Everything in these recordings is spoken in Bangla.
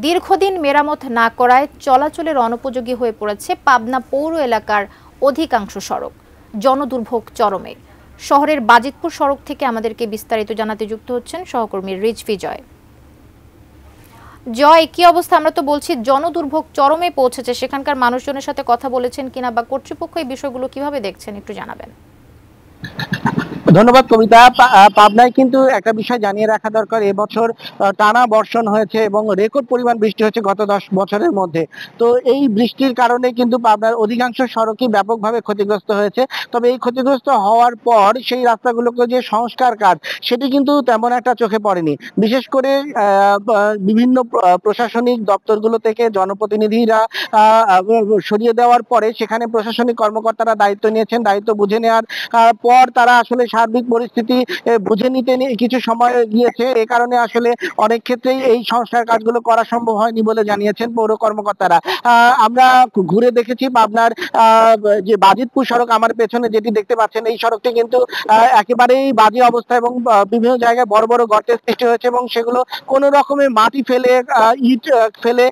দীর্ঘদিন মেরামত না করায় চলাচলের অনুপযোগী হয়ে পড়েছে পাবনা পৌর এলাকার অধিকাংশ সড়ক। জনদুর্ভোগ চরমে। শহরের বাজিতপুর সড়ক থেকে আমাদেরকে বিস্তারিত জানাতে যুক্ত হচ্ছেন সহকর্মী রিজভি জয়। জয়, কি অবস্থা? আমরা তো বলছি জনদুর্ভোগ চরমে পৌঁছেছে, সেখানকার মানুষজনের সাথে কথা বলেছেন কিনা বা কর্তৃপক্ষ এই বিষয়গুলো কিভাবে দেখছেন একটু জানাবেন। ধন্যবাদ কবিতা। পাবনায় কিন্তু একটা বিষয় জানিয়ে রাখা দরকার, এবছর টানা বর্ষণ হয়েছে এবং রেকর্ড পরিমাণ বৃষ্টি হয়েছে গত 10 বছরের মধ্যে। তো এই বৃষ্টির কারণে কিন্তু পাবনার অধিকাংশ সড়কই ব্যাপকভাবে ক্ষতিগ্রস্ত হয়েছে। তবে এই ক্ষতিগ্রস্ত হওয়ার পর সেই রাস্তাগুলোকে যে সংস্কার কাজ, সেটি কিন্তু তেমন একটা চোখে পড়েনি। বিশেষ করে বিভিন্ন প্রশাসনিক দপ্তরগুলো থেকে জনপ্রতিনিধিরা সরিয়ে দেওয়ার পরে সেখানে প্রশাসনিক কর্মকর্তারা দায়িত্ব নিয়েছেন। দায়িত্ব বুঝে নেওয়ার পর তারা আসলে সার্বিক পরিস্থিতি বুঝে নিতে কিছু সময় গিয়েছে। এ কারণে আসলে অনেক ক্ষেত্রেই এই সংস্কার কাজগুলো করা সম্ভব হয়নি বলে জানিয়েছেন পৌর কর্মকর্তারা। আমরা ঘুরে দেখেছি পাবনার যে বাজিতপুর সড়ক আমার পেছনে যেটি দেখতে পাচ্ছেন, এই সড়কটি কিন্তু একেবারেই বাজে অবস্থা এবং বিভিন্ন জায়গায় বড় বড় গর্তের সৃষ্টি হয়েছে এবং সেগুলো কোনো রকমের মাটি ফেলে ইট ফেলে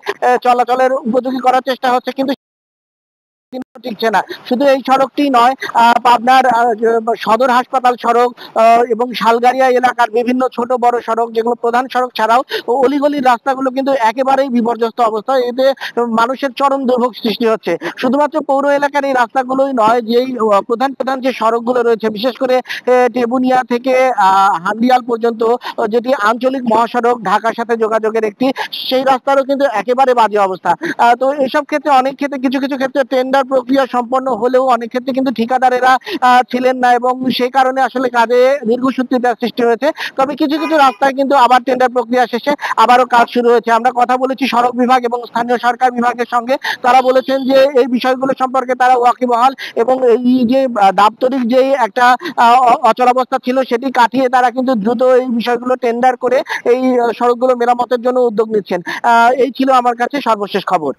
চলাচলের উপযোগী করার চেষ্টা হচ্ছে, কিন্তু টিকছে না। শুধু এই সড়কটি নয়, পাবনার সদর হাসপাতাল সড়ক এবং শালগাড়িয়া এলাকার বিভিন্ন ছোট বড় সড়ক, যেগুলো প্রধান সড়ক ছাড়াও অলিগলির রাস্তাগুলো কিন্তু একেবারেই বিপর্যস্ত অবস্থা। এতে মানুষের চরম দুর্ভোগ সৃষ্টি হচ্ছে। শুধুমাত্র পৌর এলাকার এই রাস্তাগুলোই নয়, যেই প্রধান প্রধান যে সড়কগুলো রয়েছে, বিশেষ করে টেবুনিয়া থেকে হান্দিয়াল পর্যন্ত, যেটি আঞ্চলিক মহাসড়ক ঢাকার সাথে যোগাযোগের একটি, সেই রাস্তারও কিন্তু একেবারে বাজে অবস্থা। তো এসব ক্ষেত্রে অনেক ক্ষেত্রে কিছু কিছু ক্ষেত্রে টেন্ডার প্রক্রিয়া সম্পন্ন হলেও অনেক ক্ষেত্রে কিন্তু ঠিকাদারেরা ছিলেন না এবং সেই কারণে আসলে কাজে দীর্ঘসূত্রিতার সৃষ্টি হয়েছে। তবে কিছু কিছু রাস্তায় কিন্তু আবার টেন্ডার প্রক্রিয়া শেষে আবারও কাজ শুরু হয়েছে। আমরা কথা বলেছি সড়ক বিভাগ এবং স্থানীয় সরকার বিভাগের সঙ্গে। তারা বলেছেন যে এই বিষয়গুলো সম্পর্কে তারা ওয়াকিবহাল এবং এই যে দাপ্তরিক যে একটা অচলাবস্থা ছিল সেটি কাটিয়ে তারা কিন্তু দ্রুত এই বিষয়গুলো টেন্ডার করে এই সড়কগুলো মেরামতের জন্য উদ্যোগ নিচ্ছেন। এই ছিল আমার কাছে সর্বশেষ খবর।